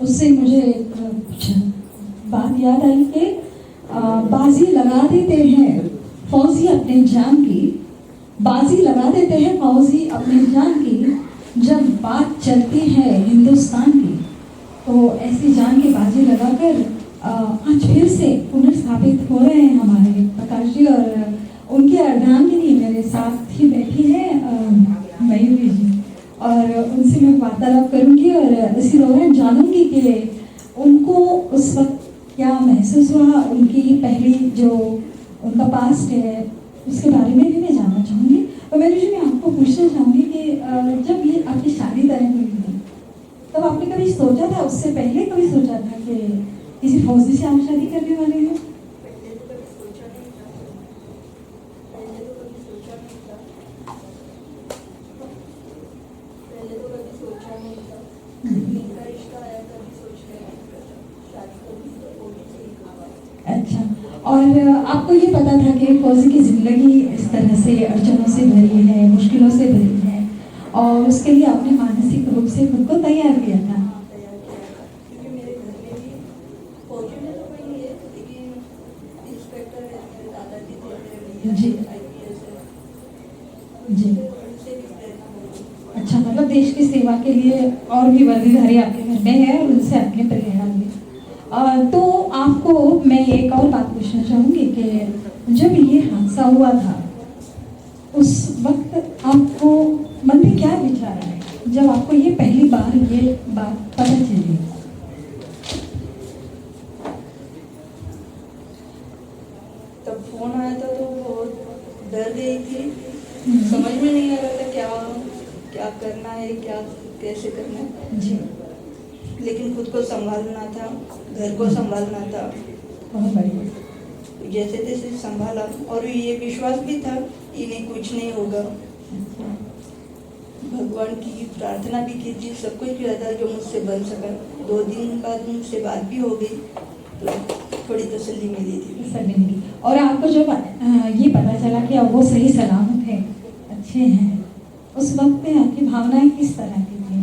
उससे मुझे कुछ बात याद आई कि बाजी लगा देते हैं फौजी अपने जान की, बाजी लगा देते हैं फौजी अपने जान की, जब बात चलती है हिंदुस्तान की। तो ऐसी जान की बाजी लगाकर आज फिर से पुनर्स्थापित हो रहे हैं हमारे प्रकाश जी, और उनकी अर्धांगिनी मेरे साथ ही बैठी है मयूरी जी, और उनसे मैं वार्तालाप करूंगी और इसी दौरान जानूंगी कि उनको उस वक्त क्या महसूस हुआ, उनकी पहली जो उनका पास्ट है उसके बारे में भी मैं जानना चाहूँगी। और मयूरी जी, मैं आपको पूछना चाहूँगी कि जब ये आपकी शादी तय हुई थी तब आपने कभी सोचा था, उससे पहले कभी सोचा था कि किसी फौजी से आप शादी करने वाले हैं? अच्छा, और आपको ये पता था कि फौजी की ज़िंदगी इस तरह से अड़चनों से भरी है, मुश्किलों से भरी है, और उसके लिए आपने मानसिक रूप से खुद को तैयार किया था? क्योंकि मेरे घर में भी फौजी में तो कोई नहीं है, लेकिन इंस्पेक्टर है, मेरे दादाजी थे, जी IPS है जी। उनसे भी प्रेरणा मिली। अच्छा, मतलब देश की सेवा के लिए और भी वर्दीधारी आपके घर में है और उनसे आपने प्रेरणा ली। तो आपको मैं एक और बात पूछना चाहूँगी कि जब ये हादसा हुआ था उस वक्त आपको मन में क्या विचार आए जब आपको ये पहली बार ये बात पता चली? तब फोन आया था तो बहुत डर गई थी, समझ में नहीं आ रहा था क्या क्या करना है, क्या कैसे करना है जी, लेकिन खुद को संभालना था, घर को संभालना था, बहुत बढ़िया। जैसे तैसे संभाला और ये विश्वास भी था इन्हें कुछ नहीं होगा। भगवान की प्रार्थना भी की थी, सब कुछ किया था जो मुझसे बन सका। 2 दिन बाद मुझसे बात भी हो गई तो थोड़ी तसल्ली मिली थी। तसल्ली मिली। और आपको जब ये पता चला कि अब वो सही सलामत है, अच्छे हैं, उस वक्त पे आपकी भावनाएं किस तरह की थी,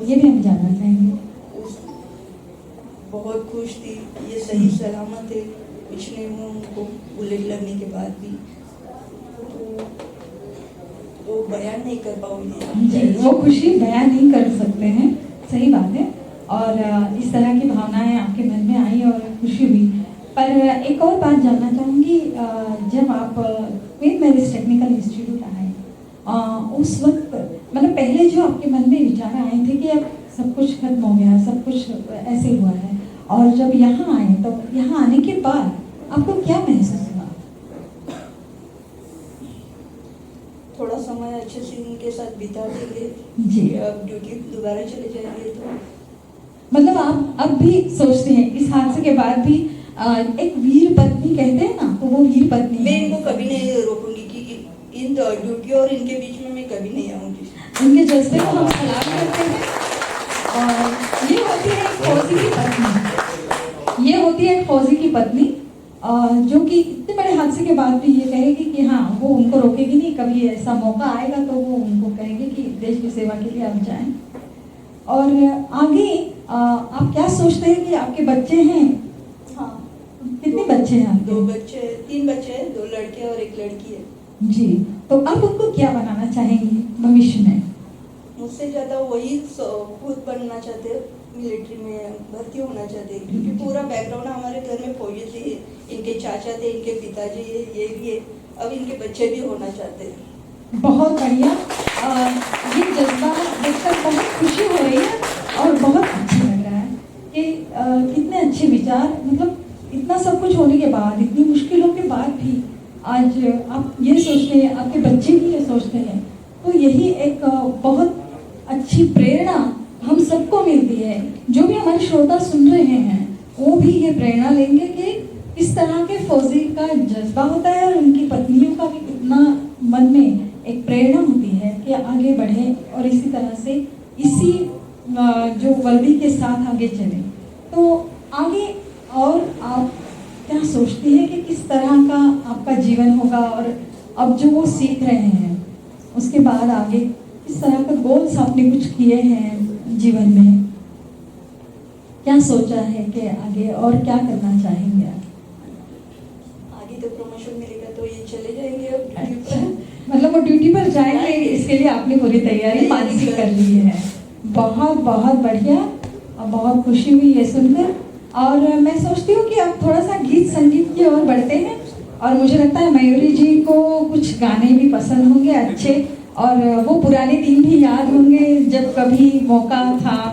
ये भी हम जानना चाहेंगे। बहुत खुश थी, ये सही सलामत है, कुछ नहीं हुआ उनको बुलेट लगने के बाद भी, तो वो बयान नहीं कर पाऊंगी। जी, वो खुशी बयान नहीं कर सकते हैं, सही बात है। और इस तरह की भावनाएं आपके मन में आई और खुशी हुई। पर एक और बात जानना चाहूँगी, जब आप क्वीन मैरीज टेक्निकल इंस्टीट्यूट आए उस वक्त मतलब पहले जो आपके मन में विचार आए थे कि अब सब कुछ खत्म हो गया, सब कुछ ऐसे हुआ है, और जब यहाँ आए तो यहाँ आने के बाद आपको क्या महसूस हुआ? थोड़ा समय अच्छे से इनके साथ बिता देंगे जी, अब ड्यूटी दोबारा चले जाएंगे तो मतलब आप अब भी सोचते हैं इस हादसे के बाद भी एक वीर पत्नी कहते हैं ना, तो वो वीर पत्नी मैं है। इनको कभी नहीं रोकूंगी कि इन ड्यूटी और इनके बीच में मैं कभी नहीं आऊंगी। उनके जज्बे को हम सलाम करते हैं। और ये होती है एक फौजी की पत्नी, ये होती है एक फौजी की पत्नी जो कि इतने बड़े हादसे के बाद भी ये कहेगी कि हाँ, वो उनको रोकेगी नहीं, कभी ऐसा मौका आएगा तो वो उनको कहेगी कि देश की सेवा के लिए आप जाएं। और आगे आप क्या सोचते हैं कि आपके बच्चे हैं? हाँ, कितने बच्चे हैं आपके? 2 बच्चे, 3 बच्चे हैं, 2 लड़के और 1 लड़की है। जी, तो आप उनको क्या बनाना चाहेंगे भविष्य में? मुझसे ज़्यादा वही खुद बनना चाहते हैं, मिलिट्री में भर्ती होना चाहते हैं, क्योंकि पूरा बैकग्राउंड हमारे घर में फौजी थे, इनके चाचा थे, इनके पिताजी है, ये भी है, अब इनके बच्चे भी होना चाहते हैं। बहुत बढ़िया। ये जज्बा देखकर बहुत खुशी हो रही है और बहुत अच्छा लग रहा है कि कितने अच्छे विचार, मतलब इतना सब कुछ होने के बाद, इतनी मुश्किलों के बाद भी आज आप ये सोचते हैं, आपके बच्चे भी ये सोचते हैं, तो यही एक बहुत अच्छी प्रेरणा हम सबको मिलती है। जो भी हमारे श्रोता सुन रहे हैं वो भी ये प्रेरणा लेंगे कि इस तरह के फौजी का जज्बा होता है और उनकी पत्नियों का भी कितना मन में एक प्रेरणा होती है कि आगे बढ़े और इसी तरह से इसी जो वर्दी के साथ आगे चले। तो आगे और आप क्या सोचती हैं कि किस तरह का आपका जीवन होगा, और अब जो वो सीख रहे हैं उसके बाद आगे किस तरह का गोल्स आपने कुछ किए हैं जीवन में? क्या सोचा है कि आगे और क्या करना चाहेंगे आप? आगे तो प्रमोशन मिलेगा तो ये चले जाएंगे अब ड्यूटी अच्छा, पर। मतलब वो ड्यूटी पर जाएंगे, इसके लिए आपने पूरी तैयारी मानसिक कर ली है। बहुत बहुत बढ़िया और बहुत खुशी हुई ये सुनकर। और मैं सोचती हूँ कि अब थोड़ा सा गीत संगीत की ओर बढ़ते हैं, और मुझे लगता है मयूरी जी को कुछ गाने भी पसंद होंगे अच्छे, और वो पुराने दिन भी याद होंगे जब कभी मौका था